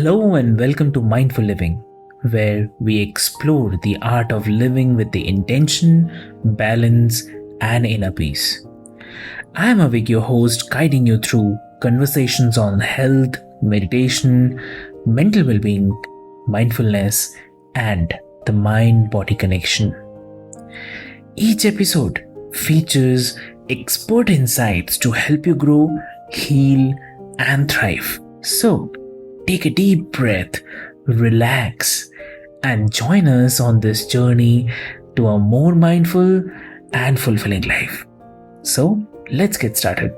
Hello and welcome to Mindful Living, where we explore the art of living with the intention, balance, and inner peace. I am Avik, your host, guiding you through conversations on health, meditation, mental well being, mindfulness, and the mind body connection. Each episode features expert insights to help you grow, heal, and thrive. So, take a deep breath, relax, and join us on this journey to a more mindful and fulfilling life. So, let's get started.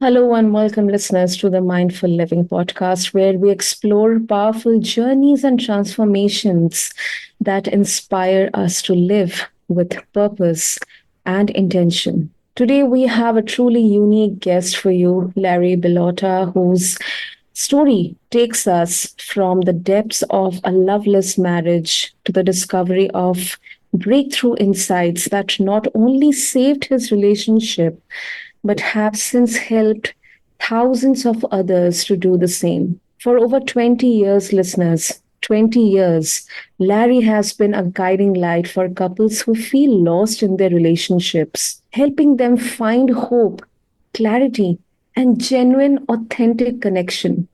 Hello and welcome, listeners, to the Mindful Living podcast, where we explore powerful journeys and transformations that inspire us to live with purpose and intention. Today, we have a truly unique guest for you, Larry Bilotta, whose story takes us from the depths of a loveless marriage to the discovery of breakthrough insights that not only saved his relationship but have since helped thousands of others to do the same. For over 20 years, listeners, 20 years, Larry has been a guiding light for couples who feel lost in their relationships, helping them find hope, clarity, and genuine, authentic connection.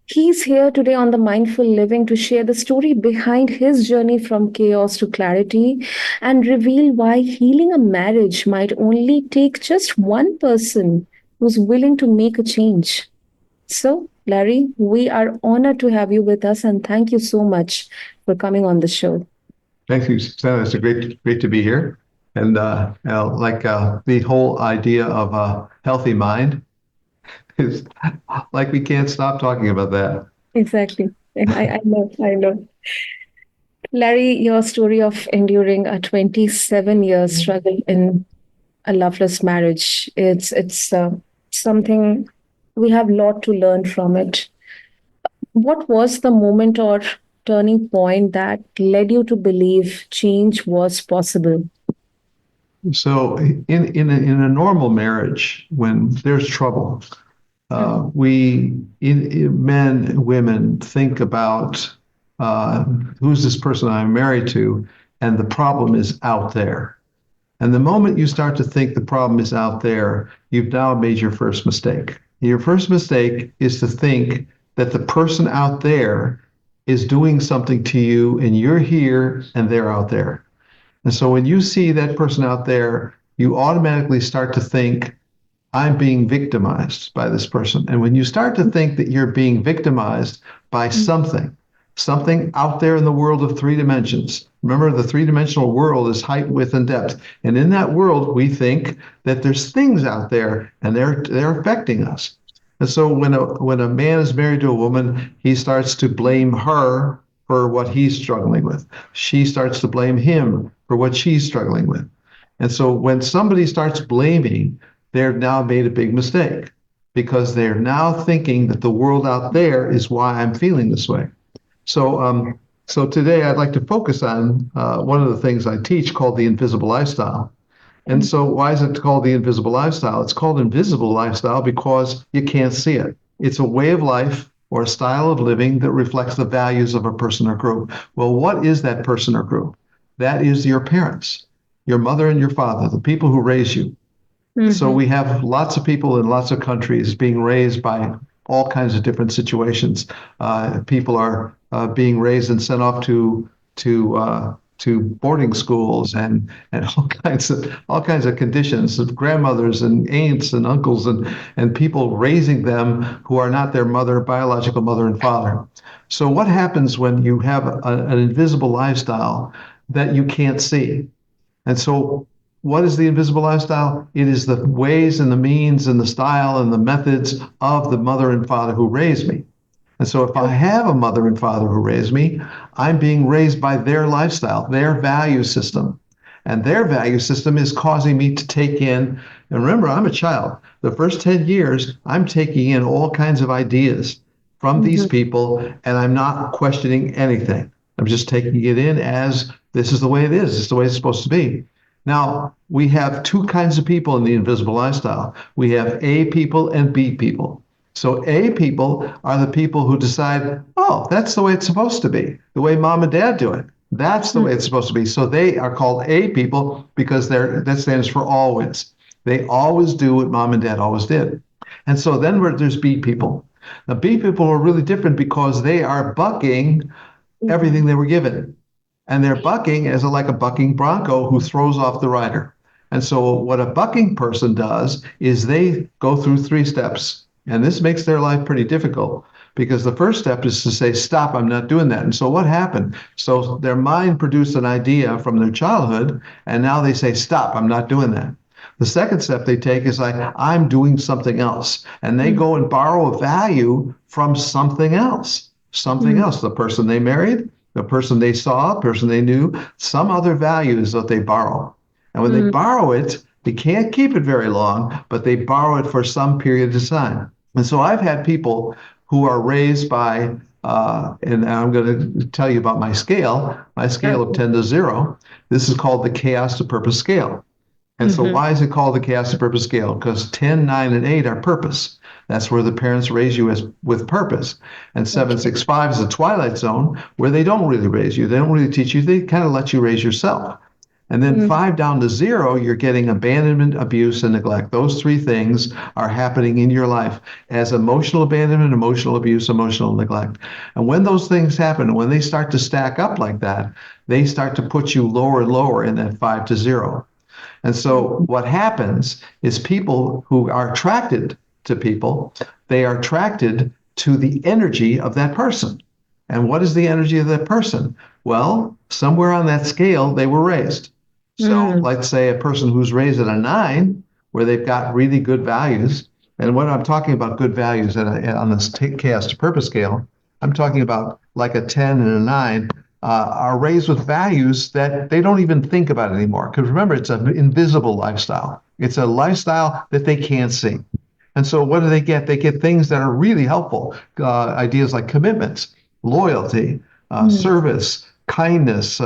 He's here today on the Mindful Living to share the story behind his journey from chaos to clarity and reveal why healing a marriage might only take just one person who's willing to make a change. So, Larry, we are honored to have you with us and thank you so much for coming on the show. Thank you, Susanna. It's great to be here. And the whole idea of a healthy mind is like we can't stop talking about that. Exactly. I know. Larry, your story of enduring a 27-year struggle in a loveless marriage, it's something we have a lot to learn from it. What was the moment or turning point that led you to believe change was possible? So in a normal marriage, when there's trouble, men, women think about who's this person I'm married to, and the problem is out there. And the moment you start to think the problem is out there, you've now made your first mistake. Your first mistake is to think that the person out there is doing something to you, and you're here and they're out there. And so when you see that person out there, you automatically start to think, I'm being victimized by this person. And when you start to think that you're being victimized by something out there in the world of three dimensions. Remember, the three-dimensional world is height, width, and depth. And in that world, we think that there's things out there and they're affecting us. And so when a man is married to a woman, he starts to blame her for what he's struggling with. She starts to blame him for what she's struggling with. And so when somebody starts blaming, they've now made a big mistake because they're now thinking that the world out there is why I'm feeling this way. So today I'd like to focus on one of the things I teach called the invisible lifestyle. And so why is it called the invisible lifestyle? It's called invisible lifestyle because you can't see it. It's a way of life or a style of living that reflects the values of a person or group. Well, what is that person or group? That is your parents, your mother and your father, the people who raise you. So we have lots of people in lots of countries being raised by all kinds of different situations. People are being raised and sent off to boarding schools and all kinds of conditions of grandmothers and aunts and uncles and people raising them who are not their biological mother and father. So what happens when you have an invisible lifestyle that you can't see? And so what is the invisible lifestyle? It is the ways and the means and the style and the methods of the mother and father who raised me. And so if I have a mother and father who raised me, I'm being raised by their lifestyle, their value system. And their value system is causing me to take in, and remember, I'm a child. The first 10 years, I'm taking in all kinds of ideas from these people, and I'm not questioning anything. I'm just taking it in as This is the way it is. It's the way it's supposed to be. Now, we have two kinds of people in the invisible lifestyle. We have A people and B people. So A people are the people who decide, oh, that's the way it's supposed to be, the way mom and dad do it. That's the way it's supposed to be. So they are called A people because that stands for always. They always do what mom and dad always did. And so then there's B people. Now, B people are really different because they are bucking everything they were given. And they're bucking as like a bucking bronco who throws off the rider. And so what a bucking person does is they go through 3 steps. And this makes their life pretty difficult because the first step is to say, stop, I'm not doing that. And so what happened? So their mind produced an idea from their childhood, and now they say, stop, I'm not doing that. The second step they take is like, I'm doing something else. And they go and borrow a value from something else, the person they married, the person they saw, the person they knew, some other values that they borrow. And when they borrow it, they can't keep it very long, but they borrow it for some period of time. And so I've had people who are raised by, and I'm going to tell you about my scale of 10 to 0. This is called the chaos to purpose scale. And so why is it called the chaos to purpose scale? Because 10, 9, and 8 are purpose. That's where the parents raise you with purpose. And 7, 6, 5 is the twilight zone where they don't really raise you. They don't really teach you. They kind of let you raise yourself. And then 5 down to 0, you're getting abandonment, abuse, and neglect. Those 3 things are happening in your life as emotional abandonment, emotional abuse, emotional neglect. And when those things happen, when they start to stack up like that, they start to put you lower and lower in that 5 to 0. And so what happens is people who are attracted to people, they are attracted to the energy of that person. And what is the energy of that person? Well, somewhere on that scale, they were raised. So let's say a person who's raised at a 9, where they've got really good values. And when I'm talking about good values on this chaos to purpose scale, I'm talking about like a 10 and a 9 are raised with values that they don't even think about anymore. Because remember, it's an invisible lifestyle. It's a lifestyle that they can't see. And so what do they get? They get things that are really helpful. Ideas like commitments, loyalty, service, kindness,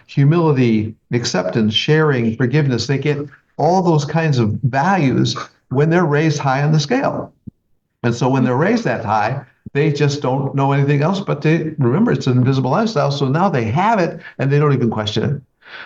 humility, acceptance, sharing, forgiveness. They get all those kinds of values when they're raised high on the scale. And so when they're raised that high, they just don't know anything else, but they remember it's an invisible lifestyle. So now they have it and they don't even question it.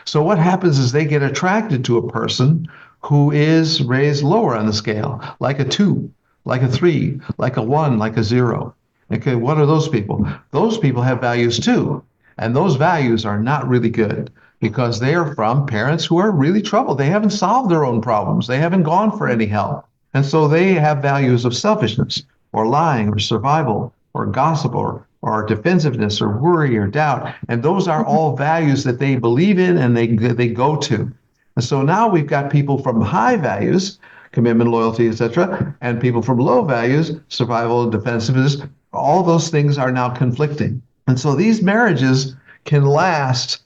So what happens is they get attracted to a person who is raised lower on the scale, like a 2, like a 3, like a 1, like a 0. Okay, what are those people? Those people have values too. And those values are not really good because they are from parents who are really troubled. They haven't solved their own problems. They haven't gone for any help. And so they have values of selfishness or lying or survival or gossip or defensiveness or worry or doubt. And those are all values that they believe in and they go to. And so now we've got people from high values, commitment, loyalty, etc., and people from low values, survival and defensiveness. All those things are now conflicting. And so these marriages can last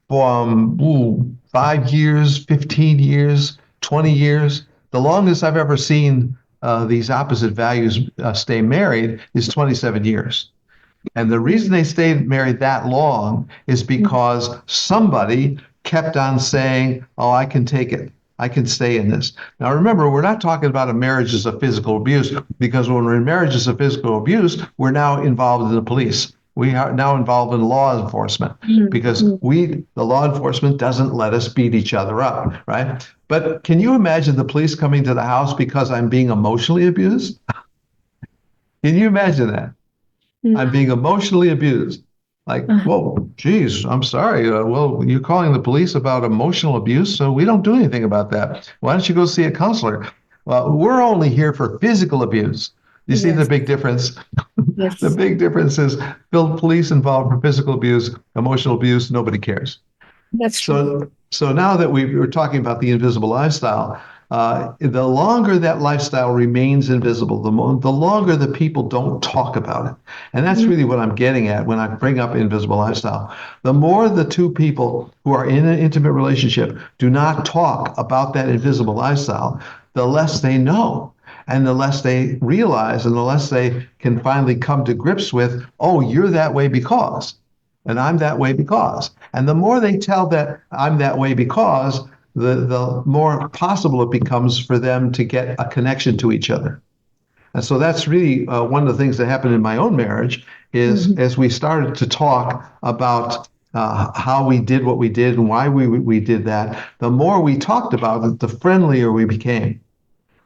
from 5 years, 15 years, 20 years. The longest I've ever seen these opposite values stay married is 27 years. And the reason they stayed married that long is because somebody kept on saying, oh, I can take it. I can stay in this. Now, remember, we're not talking about a marriage as a physical abuse, because when we're in marriages of physical abuse, we're now involved in the police. We are now involved in law enforcement because the law enforcement doesn't let us beat each other up, right? But can you imagine the police coming to the house because I'm being emotionally abused? Can you imagine that? I'm being emotionally abused. Like, whoa, geez, I'm sorry. Well, you're calling the police about emotional abuse, so we don't do anything about that. Why don't you go see a counselor? Well, we're only here for physical abuse. You see the big difference? Yes. The big difference is the police involved for physical abuse, emotional abuse, nobody cares. That's true. So now that we were talking about the invisible lifestyle, the longer that lifestyle remains invisible, the longer the people don't talk about it. And that's really what I'm getting at when I bring up invisible lifestyle. The more the two people who are in an intimate relationship do not talk about that invisible lifestyle, the less they know. And the less they realize and the less they can finally come to grips with, oh, you're that way because. and I'm that way because. And the more they tell that I'm that way because, the more possible it becomes for them to get a connection to each other. And so that's really one of the things that happened in my own marriage is as we started to talk about how we did what we did and why we did that, the more we talked about it, the friendlier we became.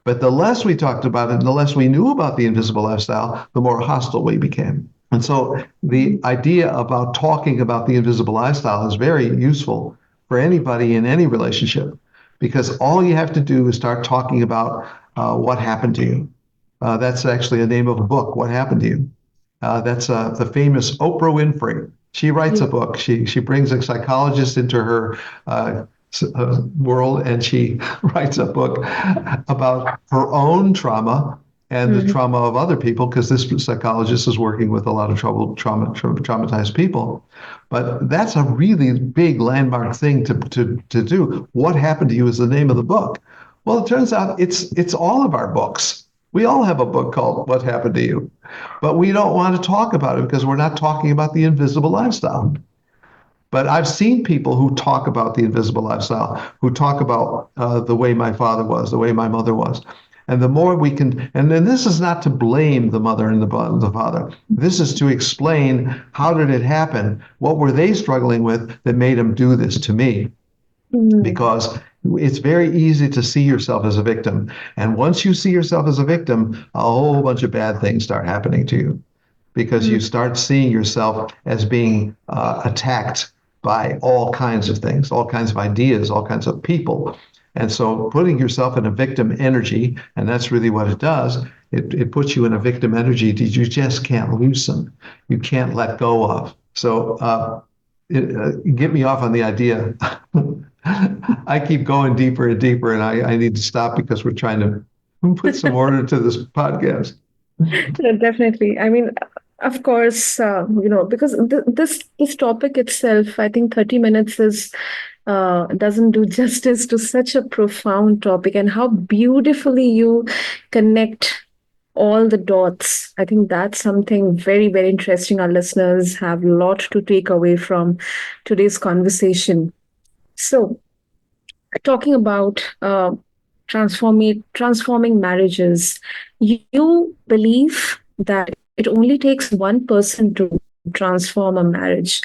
But the less we talked about it and the less we knew about the invisible lifestyle, the more hostile we became. And so the idea about talking about the invisible lifestyle is very useful for anybody in any relationship, because all you have to do is start talking about what happened to you. That's actually the name of a book, What Happened to You. That's the famous Oprah Winfrey. She writes a book. She brings a psychologist into her world, and she writes a book about her own trauma and the trauma of other people, because this psychologist is working with a lot of traumatized people. But that's a really big landmark thing to do. What Happened to You is the name of the book. Well, it turns out it's all of our books. We all have a book called What Happened to You, but we don't want to talk about it because we're not talking about the invisible lifestyle. But I've seen people who talk about the invisible lifestyle, who talk about the way my father was, the way my mother was. And the more we can, and then this is not to blame the mother and the father. This is to explain, how did it happen? What were they struggling with that made them do this to me? Because it's very easy to see yourself as a victim. And once you see yourself as a victim, a whole bunch of bad things start happening to you, because you start seeing yourself as being attacked by all kinds of things, all kinds of ideas, all kinds of people. And so putting yourself in a victim energy, and that's really what it does, it puts you in a victim energy that you just can't loosen, you can't let go of. So get me off on the idea. I keep going deeper and deeper, and I need to stop because we're trying to put some order to this podcast. Yeah, definitely. I mean, of course, because this topic itself, I think 30 minutes is doesn't do justice to such a profound topic, and how beautifully you connect all the dots. I think that's something very, very interesting. Our listeners have a lot to take away from today's conversation. So, talking about transforming marriages, you believe that it only takes one person to transform a marriage.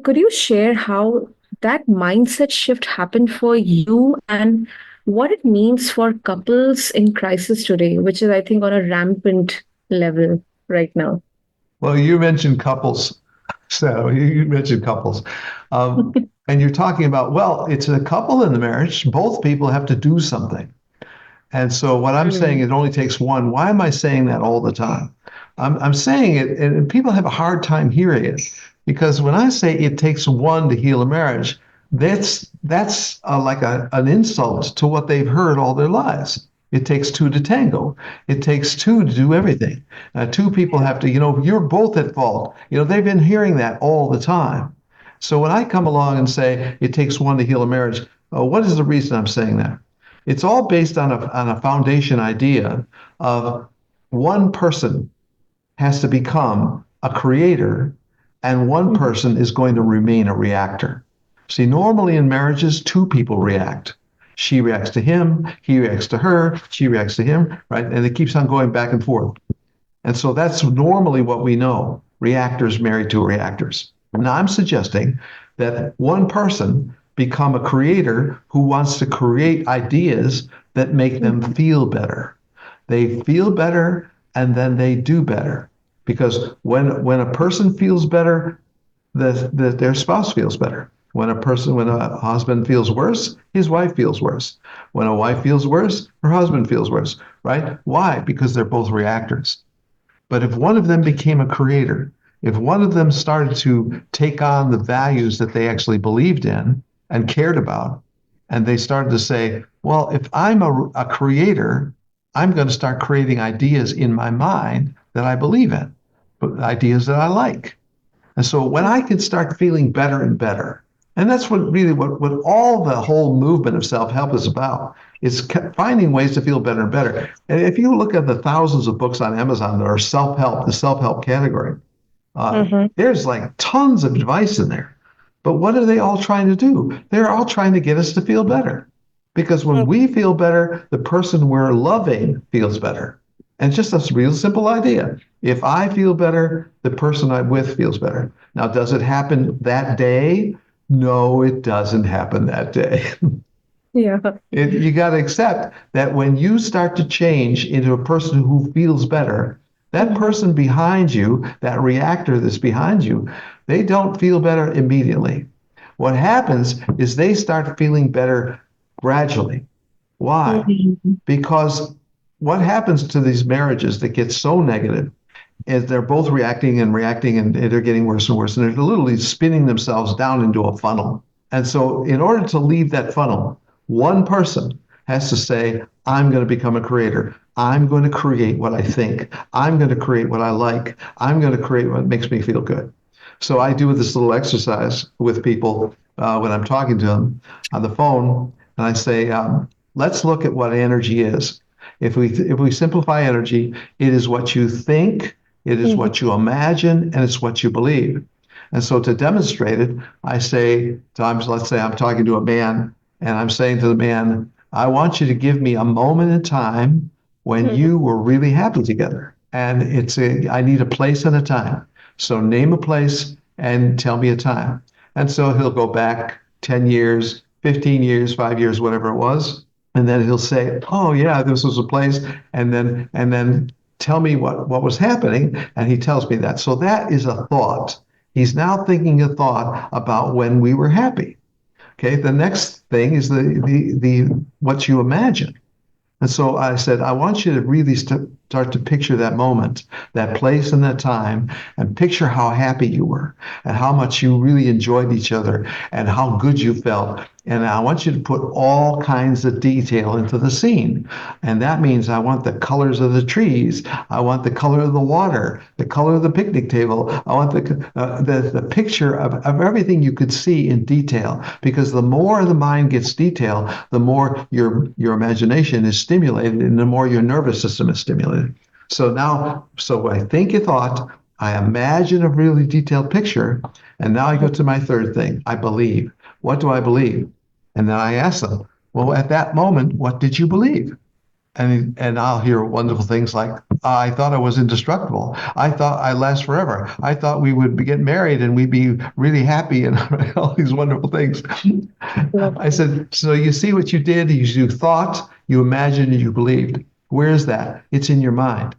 Could you share how that mindset shift happened for you, and what it means for couples in crisis today, which is, I think, on a rampant level right now? Well, you mentioned couples. So you mentioned couples. And you're talking about, well, it's a couple in the marriage. Both people have to do something. And so what I'm saying, it only takes one. Why am I saying that all the time? I'm saying it, and people have a hard time hearing it, because when I say it takes one to heal a marriage, that's like an insult to what they've heard all their lives. It takes two to tango. It takes two to do everything. Two people have to, you're both at fault. They've been hearing that all the time. So when I come along and say it takes one to heal a marriage, what is the reason I'm saying that? It's all based on a foundation idea of one person has to become a creator, and one person is going to remain a reactor. See, normally in marriages, two people react. She reacts to him, he reacts to her, she reacts to him, right? And it keeps on going back and forth. And so that's normally what we know, reactors married to reactors. Now I'm suggesting that one person become a creator who wants to create ideas that make them feel better. They feel better, and then they do better. Because when a person feels better, their spouse feels better. When a husband feels worse, his wife feels worse. When a wife feels worse, her husband feels worse, right? Why? Because they're both reactors. But if one of them became a creator, if one of them started to take on the values that they actually believed in and cared about, and they started to say, well, if I'm a creator, I'm going to start creating ideas in my mind that I believe in, but ideas that I like. And so when I can start feeling better and better, and that's what all the whole movement of self-help is about, is finding ways to feel better and better. And if you look at the thousands of books on Amazon that are self-help, the self-help category, There's like tons of advice in there. But what are they all trying to do? They're all trying to get us to feel better. Because when we feel better, the person we're loving feels better. And it's just a real simple idea. If I feel better, the person I'm with feels better. Now, does it happen that day? No, it doesn't happen that day. Yeah. You got to accept that when you start to change into a person who feels better, that person behind you, that reactor that's behind you, they don't feel better immediately. What happens is they start feeling better gradually. Why? Because what happens to these marriages that get so negative is they're both reacting and reacting and they're getting worse and worse. And they're literally spinning themselves down into a funnel. And so, in order to leave that funnel, one person has to say, I'm going to become a creator. I'm going to create what I think. I'm going to create what I like. I'm going to create what makes me feel good. So I do this little exercise with people when I'm talking to them on the phone, and I say, let's look at what energy is. If we simplify energy, it is what you think, it is what you imagine, and it's what you believe. And so to demonstrate it, I say, let's say I'm talking to a man, and I'm saying to the man, I want you to give me a moment in time when you were really happy together. And I need a place and a time. So name a place and tell me a time. And so he'll go back 10 years, 15 years, 5 years, whatever it was. And then he'll say, oh yeah, this was a place. And then tell me what was happening. And he tells me that. So that is a thought. He's now thinking a thought about when we were happy. Okay, the next thing is the what you imagine. And so I said, I want you to really start to picture that moment, that place and that time, and picture how happy you were and how much you really enjoyed each other and how good you felt. And I want you to put all kinds of detail into the scene. And that means I want the colors of the trees. I want the color of the water, the color of the picnic table. I want the picture of everything you could see in detail. Because the more the mind gets detail, the more your imagination is stimulated and the more your nervous system is stimulated. So I think a thought, I imagine a really detailed picture, and now I go to my third thing. I believe. What do I believe? And then I ask them, well, at that moment, what did you believe? And I'll hear wonderful things like, I thought I was indestructible. I thought I'd last forever. I thought we would get married and we'd be really happy and all these wonderful things. I said, so you see what you did? You thought, you imagined, and you believed. Where is that? It's in your mind.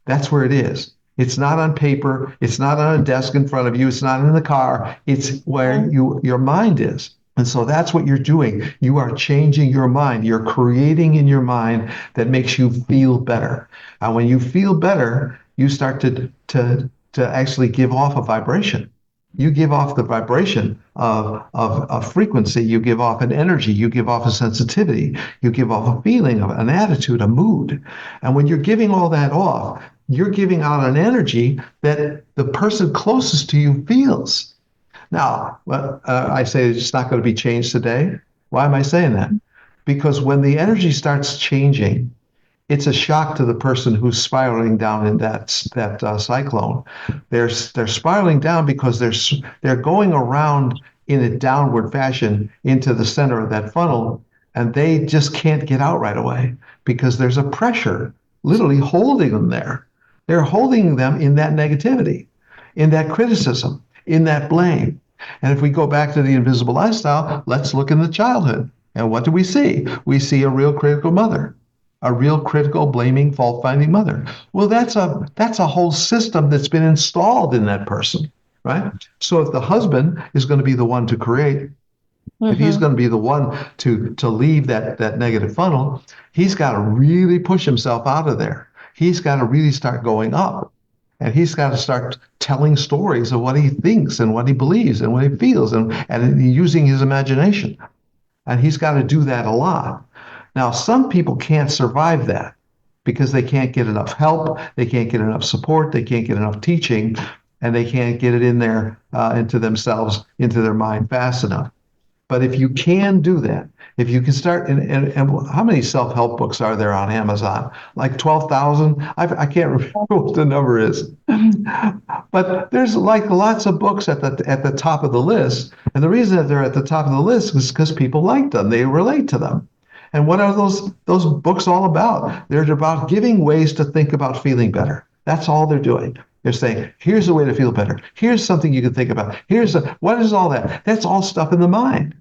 That's where it is. It's not on paper. It's not on a desk in front of you. It's not in the car. It's where your mind is. And so that's what you're doing. You are changing your mind. You're creating in your mind that makes you feel better. And when you feel better, you start to actually give off a vibration. You give off the vibration of frequency. You give off an energy. You give off a sensitivity. You give off a feeling, of an attitude, a mood. And when you're giving all that off, you're giving out an energy that the person closest to you feels. Now, I say it's not going to be changed today. Why am I saying that? Because when the energy starts changing, it's a shock to the person who's spiraling down in that cyclone. They're spiraling down because they're going around in a downward fashion into the center of that funnel, and they just can't get out right away because there's a pressure literally holding them there. They're holding them in that negativity, in that criticism, in that blame. And if we go back to the invisible lifestyle, let's look in the childhood. And what do we see? We see a real critical mother, a real critical, blaming, fault-finding mother. Well, that's a whole system that's been installed in that person, right? So if the husband is going to be the one to create, if he's going to be the one to leave that negative funnel, he's got to really push himself out of there. He's got to really start going up. And he's got to start telling stories of what he thinks and what he believes and what he feels and using his imagination. And he's got to do that a lot. Now, some people can't survive that because they can't get enough help, they can't get enough support, they can't get enough teaching, and they can't get it in there into themselves, into their mind fast enough. But if you can do that, if you can start, and how many self-help books are there on Amazon? Like 12,000? I can't remember what the number is. But there's like lots of books at the top of the list. And the reason that they're at the top of the list is because people like them. They relate to them. And what are those books all about? They're about giving ways to think about feeling better. That's all they're doing. They're saying, here's a way to feel better. Here's something you can think about. What is all that? That's all stuff in the mind.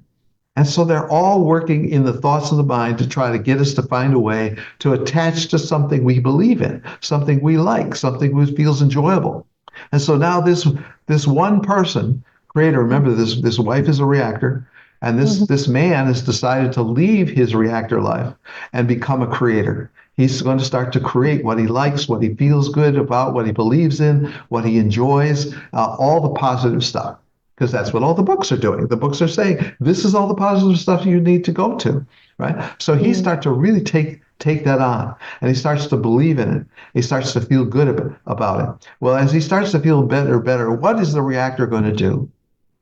And so they're all working in the thoughts of the mind to try to get us to find a way to attach to something we believe in, something we like, something that feels enjoyable. And so now this one person, creator, remember this wife is a reactor, and this man has decided to leave his reactor life and become a creator. He's going to start to create what he likes, what he feels good about, what he believes in, what he enjoys, all the positive stuff. Because that's what all the books are doing. The books are saying, this is all the positive stuff you need to go to, right? So he starts to really take that on, and he starts to believe in it. He starts to feel good about it. Well, as he starts to feel better, what is the reactor going to do?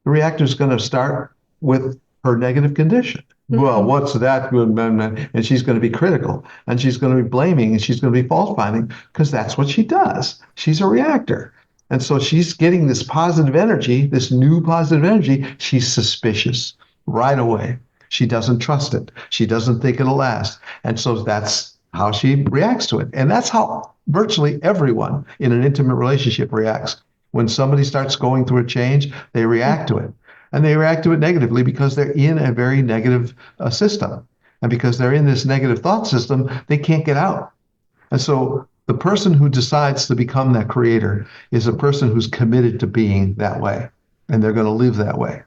The reactor is going to start with her negative condition. Well, what's that good, man? And she's going to be critical, and she's going to be blaming, and she's going to be fault finding, because that's what she does. She's a reactor. And so she's getting this positive energy, this new positive energy. She's suspicious right away. She doesn't trust it. She doesn't think it'll last. And so that's how she reacts to it. And that's how virtually everyone in an intimate relationship reacts. When somebody starts going through a change, they react to it. And they react to it negatively because they're in a very negative system. And because they're in this negative thought system, they can't get out. And so the person who decides to become that creator is a person who's committed to being that way, and they're going to live that way.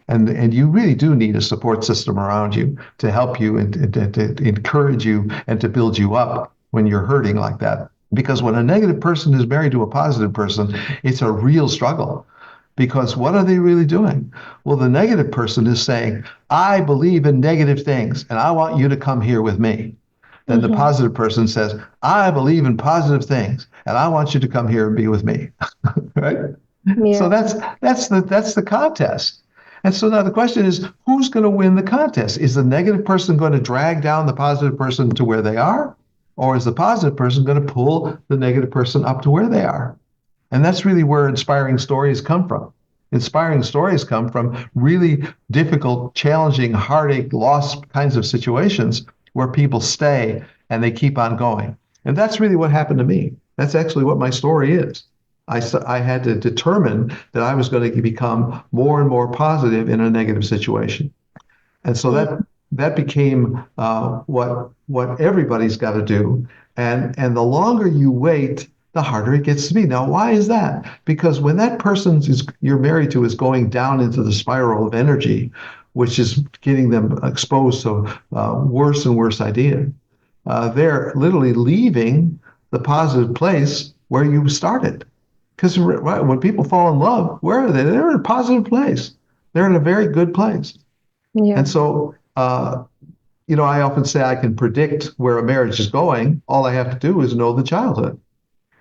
And you really do need a support system around you to help you and to encourage you and to build you up when you're hurting like that. Because when a negative person is married to a positive person, it's a real struggle. Because what are they really doing? Well, the negative person is saying, I believe in negative things, and I want you to come here with me. Then the positive person says, I believe in positive things, and I want you to come here and be with me. Right? Yeah. So that's the contest. And so now the question is, who's going to win the contest? Is the negative person going to drag down the positive person to where they are? Or is the positive person going to pull the negative person up to where they are? And that's really where inspiring stories come from. Inspiring stories come from really difficult, challenging, heartache, loss kinds of situations where people stay and they keep on going. And that's really what happened to me. That's actually what my story is. I had to determine that I was going to become more and more positive in a negative situation. And so that became what everybody's got to do. And the longer you wait, the harder it gets to be. Now, why is that? Because when that person you're married to is going down into the spiral of energy, which is getting them exposed to worse and worse ideas, they're literally leaving the positive place where you started. Because when people fall in love, where are they? They're in a positive place. They're in a very good place. Yeah. And so, I often say I can predict where a marriage is going. All I have to do is know the childhood.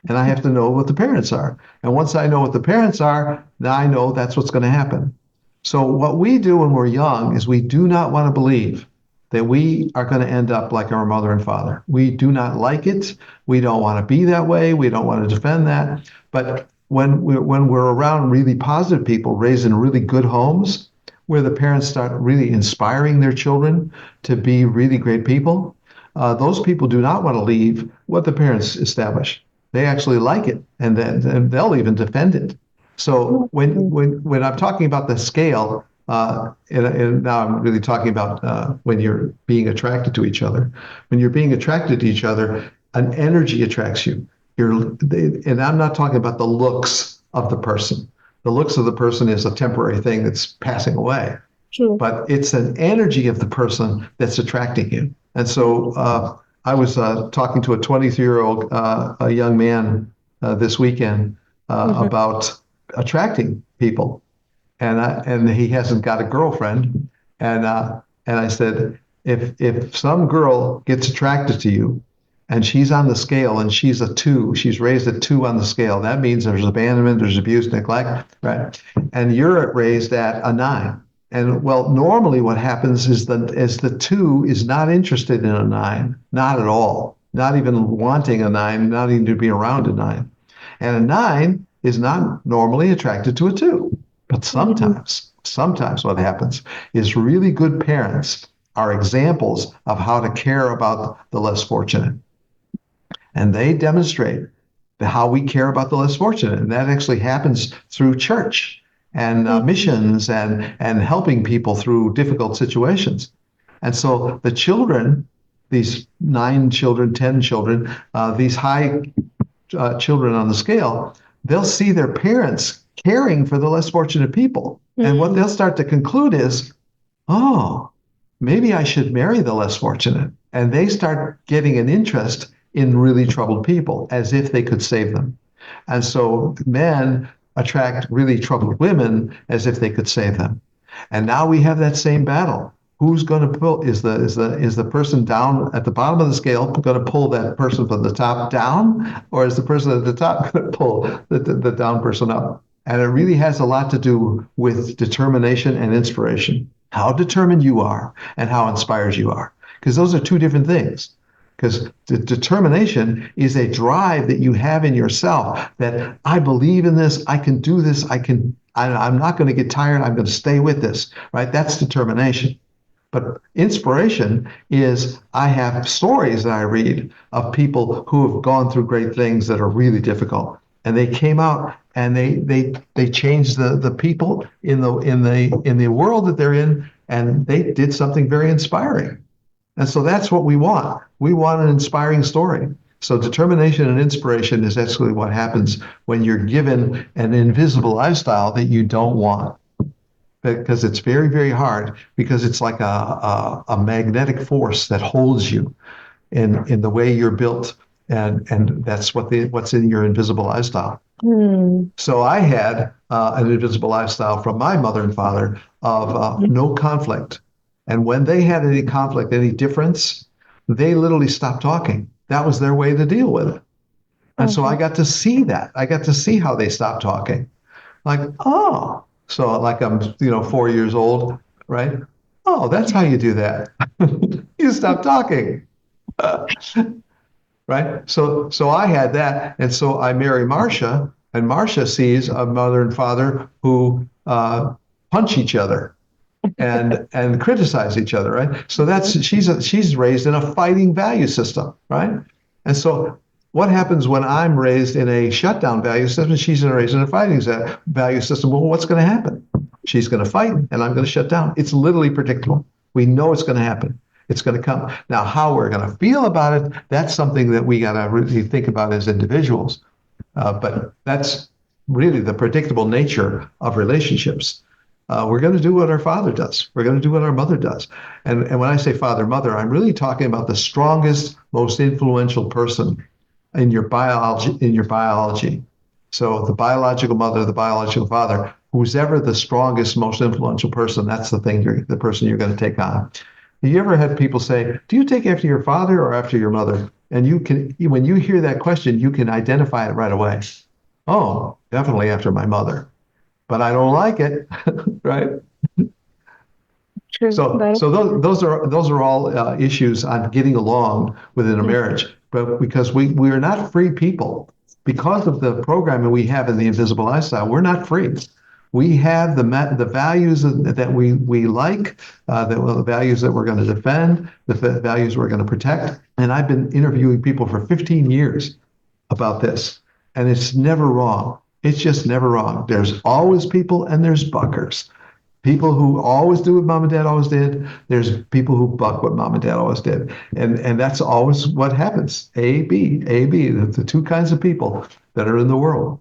And I have to know what the parents are. And once I know what the parents are, now I know that's what's going to happen. So what we do when we're young is we do not want to believe that we are going to end up like our mother and father. We do not like it. We don't want to be that way. We don't want to defend that. But when we're around really positive people raised in really good homes, where the parents start really inspiring their children to be really great people, those people do not want to leave what the parents establish. They actually like it, and they'll even defend it. So when I'm talking about the scale, and now I'm really talking about when you're being attracted to each other. When you're being attracted to each other, an energy attracts you. And I'm not talking about the looks of the person. The looks of the person is a temporary thing that's passing away. True. But it's an energy of the person that's attracting you. And so I was talking to a 23-year-old a young man this weekend about attracting people, and he hasn't got a girlfriend, and I said, if some girl gets attracted to you, and she's on the scale and she's a 2, she's raised at 2 on the scale, that means there's abandonment, there's abuse, neglect, right? And you're raised at a 9. And well, normally what happens is the two is not interested in a nine, not at all, not even wanting a nine, not even to be around a nine. And a nine is not normally attracted to a two. But sometimes what happens is really good parents are examples of how to care about the less fortunate. And they demonstrate how we care about the less fortunate. And that actually happens through church and missions and helping people through difficult situations. And so the children, these 9 children, 10 children, these high children on the scale, they'll see their parents caring for the less fortunate people. And what they'll start to conclude is, oh, maybe I should marry the less fortunate. And they start getting an interest in really troubled people as if they could save them. And so men attract really troubled women as if they could save them. And now we have that same battle. Who's going to pull? Is the person down at the bottom of the scale going to pull that person from the top down, or is the person at the top going to pull the down person up? And it really has a lot to do with determination and inspiration. How determined you are and how inspired you are, because those are two different things. Because determination is a drive that you have in yourself that I believe in this, I can do this, I'm not going to get tired, I'm going to stay with this, right? That's determination. But inspiration is I have stories that I read of people who have gone through great things that are really difficult. And they came out and they changed the people in the world that they're in, and they did something very inspiring. And so that's what we want. We want an inspiring story. So determination and inspiration is actually what happens when you're given an invisible lifestyle that you don't want. Because it's very, very hard, because it's like a magnetic force that holds you in the way you're built. And that's what's in your invisible lifestyle. So I had an invisible lifestyle from my mother and father of no conflict. And when they had any conflict, any difference, they literally stopped talking. That was their way to deal with it. And so I got to see that. I got to see how they stopped talking. Like, oh, so like I'm, 4 years old, right? Oh, that's how you do that. You stop talking. Right? So I had that. And so I marry Marcia, and Marcia sees a mother and father who punch each other and criticize each other, right? So she's raised in a fighting value system, right? And so what happens when I'm raised in a shutdown value system? She's raised in a fighting value system. Well, what's going to happen? She's going to fight, and I'm going to shut down. It's literally predictable. We know it's going to happen. It's going to come. Now, how we're going to feel about it, that's something that we got to really think about as individuals. But that's really the predictable nature of relationships. We're going to do what our father does. We're going to do what our mother does. And when I say father, mother, I'm really talking about the strongest, most influential person in your biology. So the biological mother, the biological father, who's ever the strongest, most influential person, that's the person you're going to take on. Have you ever had people say, do you take after your father or after your mother? And when you hear that question, you can identify it right away. Oh, definitely after my mother. But I don't like it, right? True. So those are all issues on getting along within a marriage. But because we are not free people, because of the programming we have in the invisible lifestyle, we're not free. We have the values that we like, the values that we're going to defend, the values we're going to protect. And I've been interviewing people for 15 years about this, and it's never wrong. It's just never wrong. There's always people, and there's buckers. People who always do what mom and dad always did. There's people who buck what mom and dad always did. And that's always what happens. A, B, the two kinds of people that are in the world.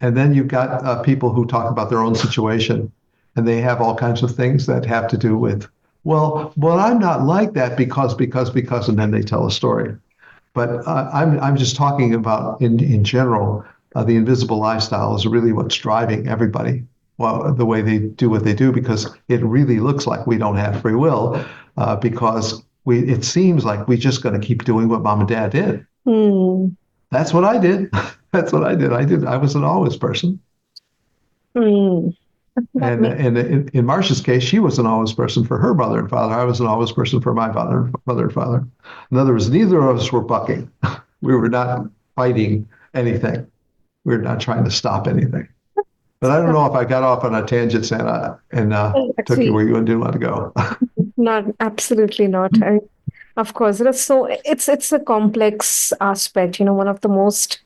And then you've got people who talk about their own situation, and they have all kinds of things that have to do with, well, I'm not like that because, and then they tell a story. But I'm just talking about in general, the invisible lifestyle is really what's driving everybody. Well, the way they do what they do, because it really looks like we don't have free will, because it seems like we're just going to keep doing what mom and dad did. That's what I did. That's what I did. I was an always person. That And, makes in Marcia's case, she was an always person for her mother and father. I was an always person for my mother and father. In other words, neither of us were bucking. We were not fighting anything. We were not trying to stop anything. But I don't know if I got off on a tangent, Santa, and took you actually where you didn't want to go. not absolutely not. Of course, it is so it's a complex aspect, one of the most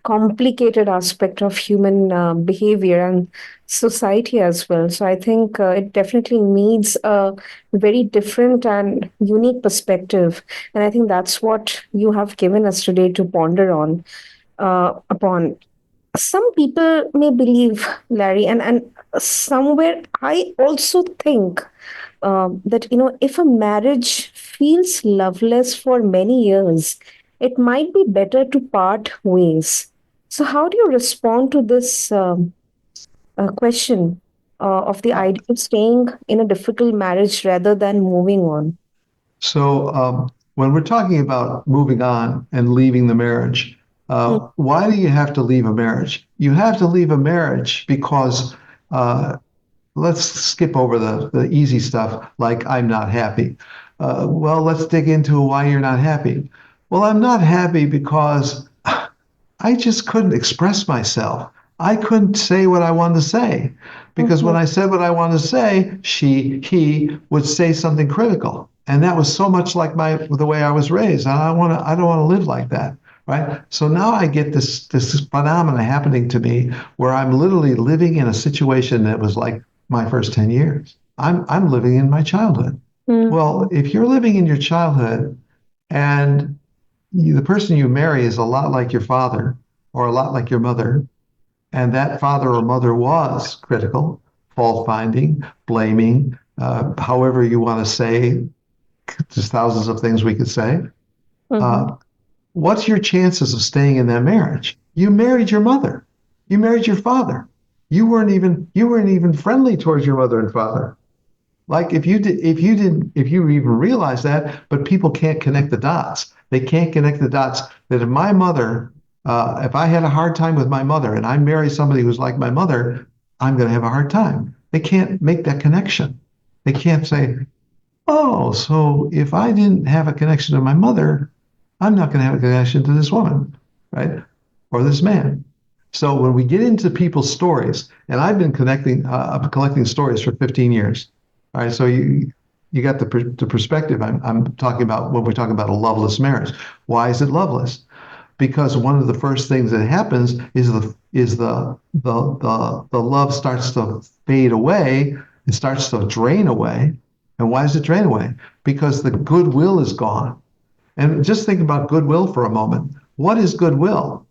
complicated aspect of human behavior and society as well. So I think it definitely needs a very different and unique perspective, and I think that's what you have given us today to ponder on upon. Some people may believe, Larry, and somewhere I also think that if a marriage feels loveless for many years, it might be better to part ways. So how do you respond to this question of the Uh, idea of staying in a difficult marriage rather than moving on? so when we're talking about moving on and leaving the marriage, Mm, why do you have to leave a marriage? You have to leave a marriage because uh, let's skip over the easy stuff like I'm not happy. Well, let's dig into why you're not happy. Well, I'm not happy because I just couldn't express myself. I couldn't say what I wanted to say because when mhm, I said what I wanted to say, he would say something critical. And that was so much like the way I was raised. And I don't want to live like that. Right. So now I get this phenomena happening to me where I'm literally living in a situation that was like my first 10 years. I'm living in my childhood. mm, Well, if you're living in your childhood and the person you marry is a lot like your father or a lot like your mother, and that father or mother was critical, fault finding, blaming, however you want to say, there's thousands of things we could say. mhm, Uh, what's your chances of staying in that marriage? You married your mother. You married your father. You weren't even friendly towards your mother and father. Like if you even realize that, but people can't connect the dots. They can't connect the dots that if I had a hard time with my mother and I marry somebody who's like my mother, I'm going to have a hard time. They can't make that connection. They can't say, oh, so if I didn't have a connection to my mother, I'm not going to have a connection to this woman, right? Or this man. So when we get into people's stories, and I've been collecting stories for 15 years. All right, so you got the perspective I'm talking about when we're talking about a loveless marriage. Why is it loveless? Because one of the first things that happens is the love starts to fade away. It starts to drain away. And why does it drain away? Because the goodwill is gone. And just think about goodwill for a moment. What is goodwill?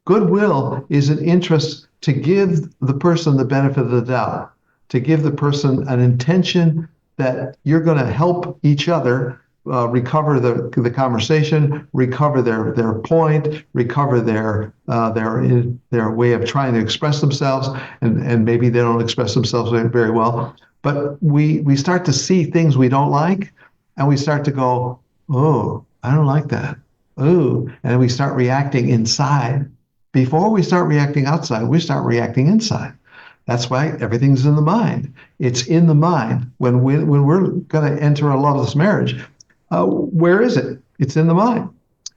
Goodwill is an interest to give the person the benefit of the doubt, to give the person an intention that you're going to help each other recover the conversation, recover their point, recover their way of trying to express themselves, and maybe they don't express themselves very well. But we start to see things we don't like, and we start to go, oh, I don't like that. Ooh, and we start reacting inside. Before we start reacting outside, we start reacting inside. That's why everything's in the mind. It's in the mind. When we're going to enter a loveless marriage, where is it? It's in the mind.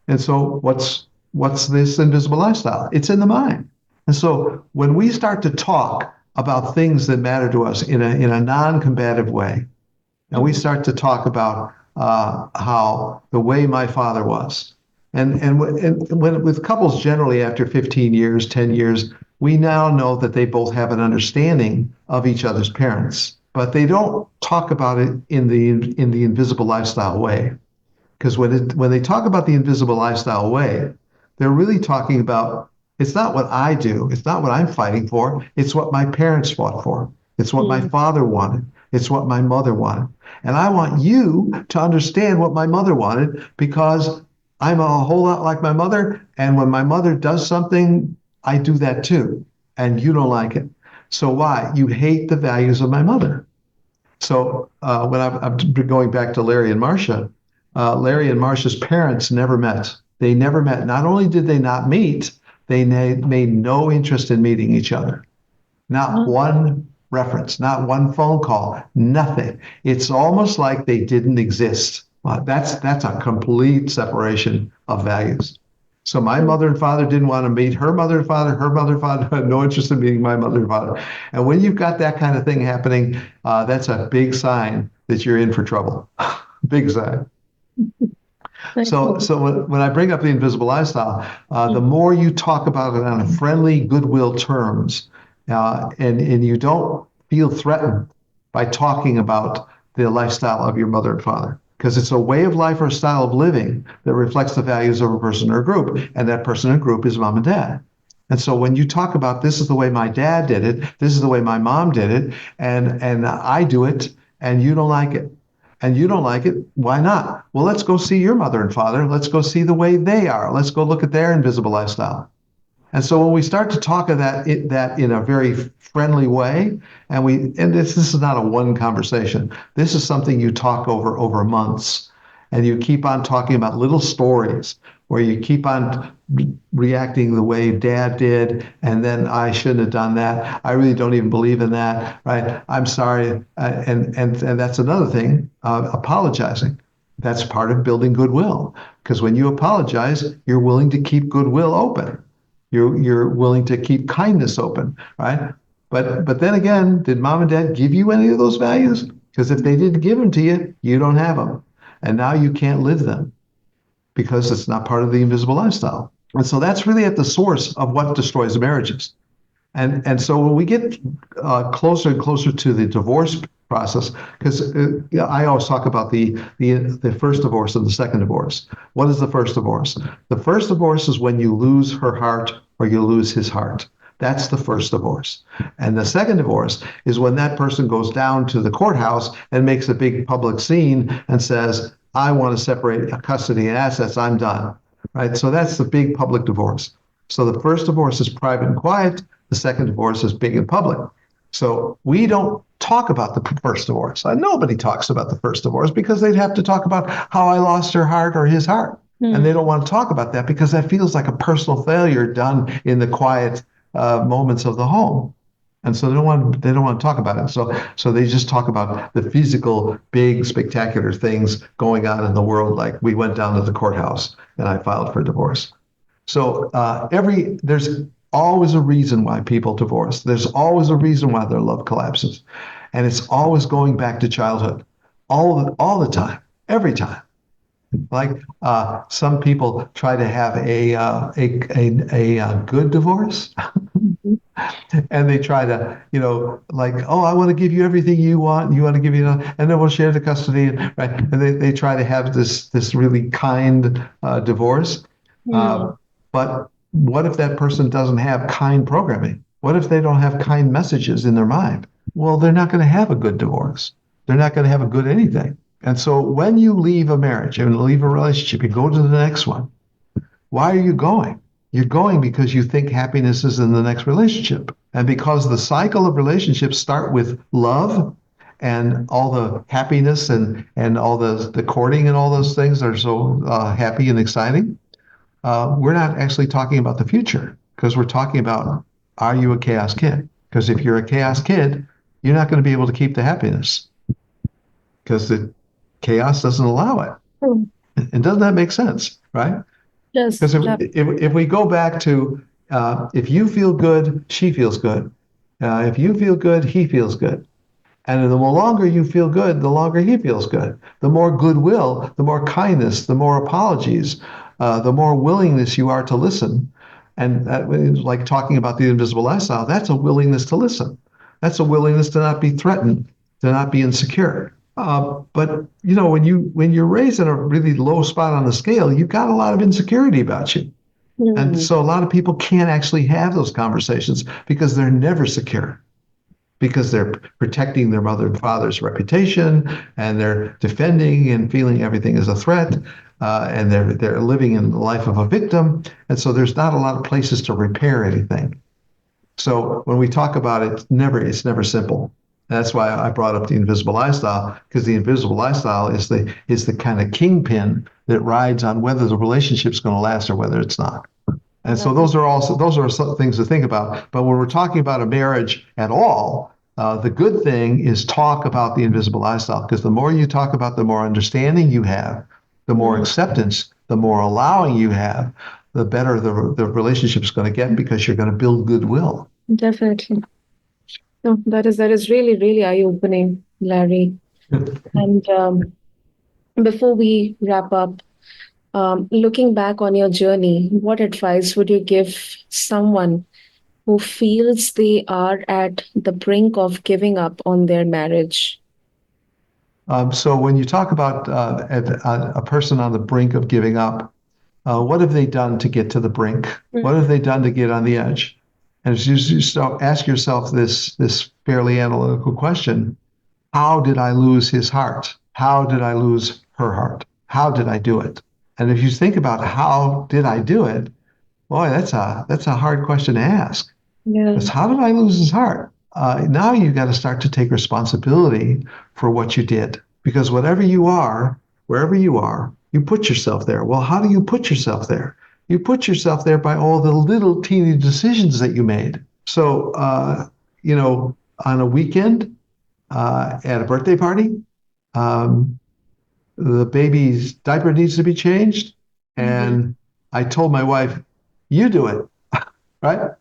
And so what's this invisible lifestyle? It's in the mind. And so when we start to talk about things that matter to us in a non-combative way, and we mhm, start to talk about how the way my father was, and when with couples generally after 15 years, 10 years, we now know that they both have an understanding of each other's parents, but they don't talk about it in the invisible lifestyle way. Because when they talk about the invisible lifestyle way, they're really talking about it's not what I do, it's not what I'm fighting for, it's what my parents fought for, it's what my mm, father wanted, it's what my mother wanted. And I want you to understand what my mother wanted because I'm a whole lot like my mother. And when my mother does something, I do that too. And you don't like it. So why? You hate the values of my mother. So when I've been going back to Larry and Marcia, Larry and Marcia's parents never met. They never met. Not only did they not meet, they made no interest in meeting each other. Not ah, one reference, not one phone call, nothing. It's almost like they didn't exist. That's a complete separation of values. So my mother and father didn't want to meet her mother and father. Her mother and father had no interest in meeting my mother and father. And when you've got that kind of thing happening, that's a big sign that you're in for trouble. Big sign. So when I bring up the invisible lifestyle, the more you talk about it on a friendly, goodwill terms, and you don't feel threatened by talking about the lifestyle of your mother and father, because it's a way of life or a style of living that reflects the values of a person or a group, and that person or group is mom and dad. And so when you talk about this is the way my dad did it, this is the way my mom did it, and I do it, and you don't like it, and you don't like it, why not? Well, let's go see your mother and father. Let's go see the way they are. Let's go look at their invisible lifestyle. And so when we start to talk of that in a very friendly way, and this is not a one conversation. This is something you talk over months, and you keep on talking about little stories where you keep on reacting the way dad did, and then I shouldn't have done that. I really don't even believe in that, right? I'm sorry, and that's another thing. Apologizing. That's part of building goodwill, because when you apologize, you're willing to keep goodwill open. You're willing to keep kindness open, right? But then again, did mom and dad give you any of those values? Because if they didn't give them to you, you don't have them, and now you can't live them because it's not part of the invisible lifestyle. And so that's really at the source of what destroys marriages. And so when we get closer and closer to the divorce process, because I always talk about the first divorce and the second divorce. What is the first divorce? The first divorce is when you lose her heart or you lose his heart. That's the first divorce. And the second divorce is when that person goes down to the courthouse and makes a big public scene and says, I want to separate custody and assets, I'm done. Right? So that's the big public divorce. So the first divorce is private and quiet. The second divorce is big and public. So we don't talk about the first divorce. Nobody talks about the first divorce because they'd have to talk about how I lost her heart or his heart. And they don't want to talk about that because that feels like a personal failure done in the quiet moments of the home. And so they don't want to talk about it. So they just talk about the physical, big, spectacular things going on in the world, like we went down to the courthouse and I filed for divorce. So there's always a reason why people divorce. There's always a reason why their love collapses. And it's always going back to childhood. All the time, every time. Like some people try to have a good divorce, and they try to, like, oh, I want to give you everything you want, you want to give you, and then we'll share the custody, right? And they try to have this really kind divorce. But what if that person doesn't have kind programming? What if they don't have kind messages in their mind? Well, they're not going to have a good divorce. They're not going to have a good anything. And so when you leave a marriage and leave a relationship, you go to the next one. Why are you going? You're going because you think happiness is in the next relationship. And because the cycle of relationships start with love and all the happiness and all the courting and all those things are so happy and exciting, we're not actually talking about the future because we're talking about, are you a chaos kid? Because if you're a chaos kid, you're not going to be able to keep the happiness because the chaos doesn't allow it. And doesn't that make sense, right? Yes. Because if we go back to if you feel good, she feels good. If you feel good, he feels good. And the longer you feel good, the longer he feels good. The more goodwill, the more kindness, the more apologies, the more willingness you are to listen. And that, like talking about the invisible lifestyle, that's a willingness to listen. That's a willingness to not be threatened, to not be insecure. But when you're raised in a really low spot on the scale, you've got a lot of insecurity about you. And so a lot of people can't actually have those conversations because they're never secure, because they're protecting their mother and father's reputation, and they're defending and feeling everything is a threat, and they're living in the life of a victim. And so there's not a lot of places to repair anything. So when we talk about it, it's never simple. That's why I brought up the invisible lifestyle, because the invisible lifestyle is the kind of kingpin that rides on whether the relationship's going to last or whether it's not. And so those are some things to think about. But when we're talking about a marriage at all, The good thing is talk about the invisible lifestyle, because the more you talk about, the more understanding you have, the more acceptance, the more allowing you have, the better the relationship is going to get, because you're going to build goodwill. Definitely. No, that is really, really eye-opening, Larry. And before we wrap up, looking back on your journey, what advice would you give someone who feels they are at the brink of giving up on their marriage? So when you talk about a person on the brink of giving up, what have they done to get to the brink? What have they done to get on the edge? And as you start, ask yourself this fairly analytical question: how did I lose his heart? How did I lose her heart? How did I do it? And if you think about how did I do it, boy, that's a hard question to ask. Yeah. Because how did I lose his heart? Now you've got to start to take responsibility for what you did. Because whatever you are, wherever you are, you put yourself there. Well, how do you put yourself there? You put yourself there by all the little teeny decisions that you made. So, on a weekend, at a birthday party, um, the baby's diaper needs to be changed. And I told my wife, you do it, right?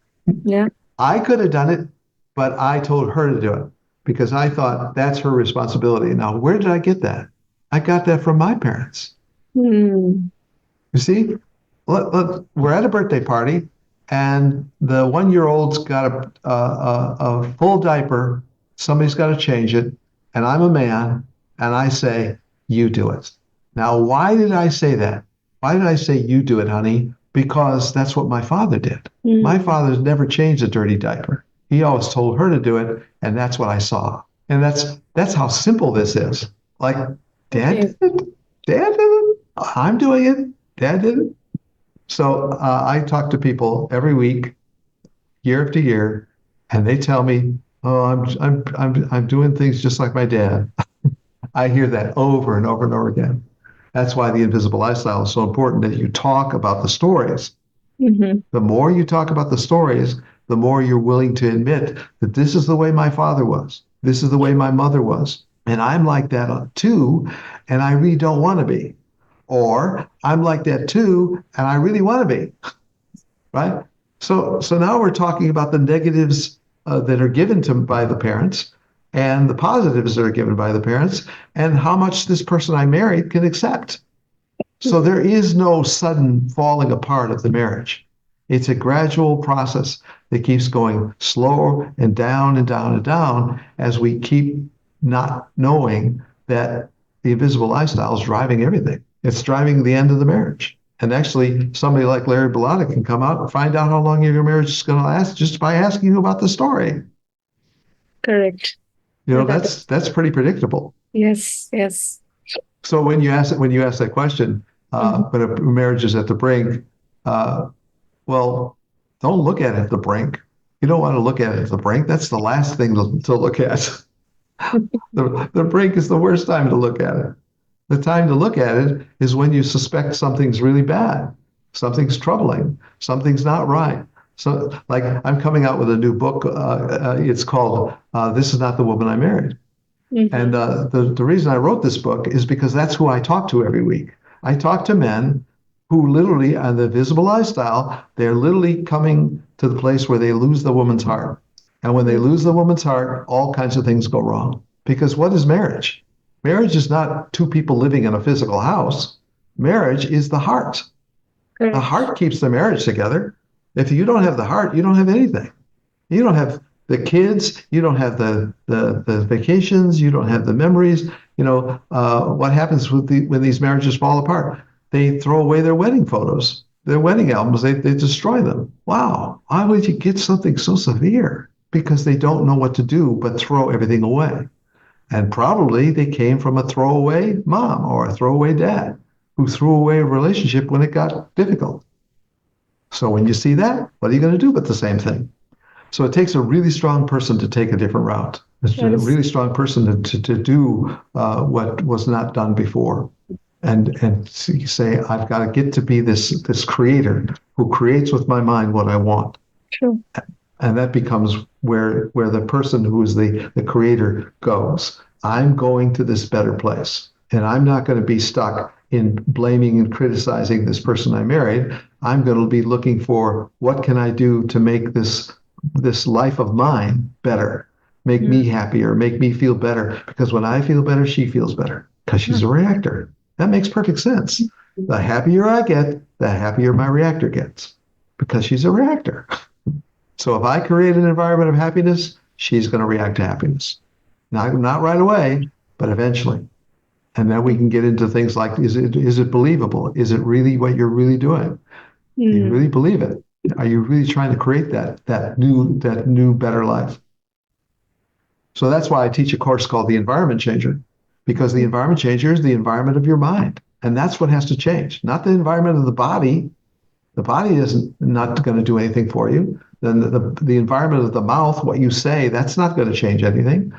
Yeah. I could have done it, but I told her to do it because I thought that's her responsibility. Now, where did I get that? I got that from my parents. Hmm. You see, we're at a birthday party, and the 1-year-old's got a full diaper. Somebody's got to change it, and I'm a man, and I say, you do it. Now, why did I say that? Why did I say, you do it, honey? Because that's what my father did. My father's never changed a dirty diaper. He always told her to do it, and that's what I saw. And that's how simple this is. Like, Dad did it? Dad did it? I'm doing it. Dad did it. So I talk to people every week, year after year, and they tell me, "Oh, I'm doing things just like my dad." I hear that over and over and over again. That's why the invisible lifestyle is so important, that you talk about the stories. The more you talk about the stories, the more you're willing to admit that this is the way my father was. This is the way my mother was. And I'm like that too, and I really don't want to be. Or I'm like that too, and I really want to be. Right? So now we're talking about the negatives that are given to by the parents, and the positives that are given by the parents, and how much this person I married can accept. So there is no sudden falling apart of the marriage. It's a gradual process that keeps going slower and down and down and down as we keep not knowing that the invisible lifestyle is driving everything. It's driving the end of the marriage. And actually, somebody like Larry Bilotta can come out and find out how long your marriage is going to last just by asking you about the story. Correct. That's pretty predictable. Yes, yes. So when you ask that question, when a marriage is at the brink, well, don't look at it at the brink. You don't want to look at it at the brink. That's the last thing to look at. The brink is the worst time to look at it. The time to look at it is when you suspect something's really bad, something's troubling, something's not right. So, like, I'm coming out with a new book. It's called "This Is Not the Woman I Married." And the reason I wrote this book is because that's who I talk to every week. I talk to men who literally, on the visible lifestyle, they're literally coming to the place where they lose the woman's heart. And when they lose the woman's heart, all kinds of things go wrong. Because what is marriage? Marriage is not two people living in a physical house. Marriage is the heart. The heart keeps the marriage together. If you don't have the heart, you don't have anything. You don't have the kids, you don't have the vacations, you don't have the memories. What happens when these marriages fall apart? They throw away their wedding photos, their wedding albums, they destroy them. Wow, why would you get something so severe? Because they don't know what to do but throw everything away. And probably they came from a throwaway mom or a throwaway dad who threw away a relationship when it got difficult. So when you see that, what are you going to do but the same thing? So it takes a really strong person to take a different route. It's a really strong person to do what was not done before, and say, I've got to get to be this creator who creates with my mind what I want. True. And that becomes where the person who is the creator goes. I'm going to this better place. And I'm not going to be stuck in blaming and criticizing this person I married. I'm going to be looking for what can I do to make this life of mine better, make me happier, make me feel better. Because when I feel better, she feels better because she's a reactor. That makes perfect sense. The happier I get, the happier my reactor gets because she's a reactor. So if I create an environment of happiness, she's going to react to happiness. Not right away, but eventually. And then we can get into things like, is it believable? Is it really what you're really doing? Do you really believe it? Are you really trying to create that new better life? So that's why I teach a course called the Environment Changer, because the environment changer is the environment of your mind. And that's what has to change, not the environment of the body. The body isn't not going to do anything for you. Then the environment of the mouth, what you say, that's not going to change anything.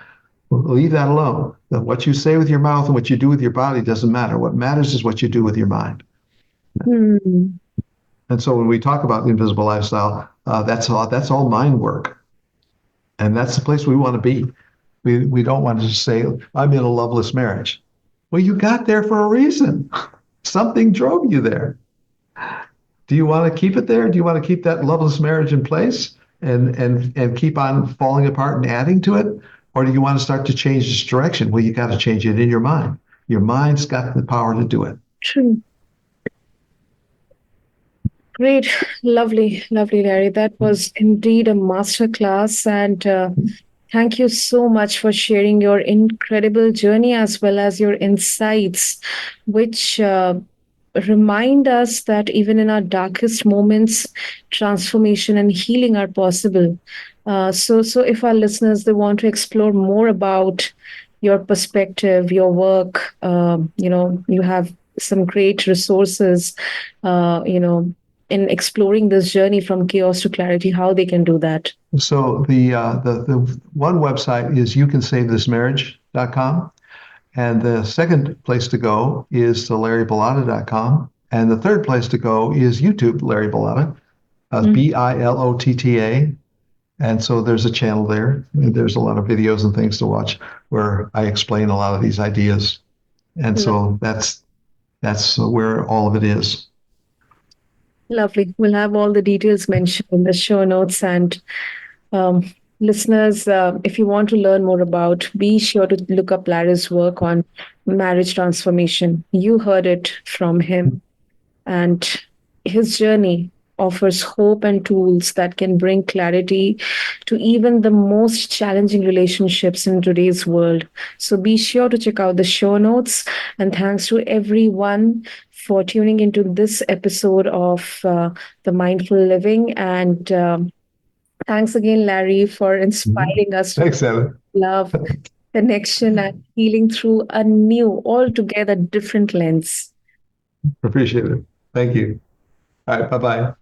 Leave that alone. What you say with your mouth and what you do with your body doesn't matter. What matters is what you do with your mind. And so when we talk about the invisible lifestyle, that's all mind work. And that's the place we want to be. We don't want to just say, I'm in a loveless marriage. Well, you got there for a reason. Something drove you there. Do you want to keep it there? Do you want to keep that loveless marriage in place and keep on falling apart and adding to it? Or do you want to start to change this direction? Well, you got to change it in your mind. Your mind's got the power to do it. True. Great. Lovely, lovely, Larry. That was indeed a masterclass. And thank you so much for sharing your incredible journey as well as your insights, which remind us that even in our darkest moments, transformation and healing are possible. So if our listeners they want to explore more about your perspective, your work, you have some great resources, in exploring this journey from chaos to clarity, how they can do that. So the one website is youcansavethis.marriage.com. And the second place to go is to larrybilotta.com. And the third place to go is YouTube, Larry Bilotta, Bilotta. And so there's a channel there. There's a lot of videos and things to watch where I explain a lot of these ideas. And so that's where all of it is. Lovely. We'll have all the details mentioned in the show notes. And listeners, if you want to learn more about, be sure to look up Larry's work on marriage transformation. You heard it from him. And his journey offers hope and tools that can bring clarity to even the most challenging relationships in today's world. So be sure to check out the show notes. And thanks to everyone for tuning into this episode of The Mindful Living. And thanks again, Larry, for inspiring us to Thanks, Evan. love, connection, and healing through a new, altogether different lens. Appreciate it. Thank you. All right. Bye-bye.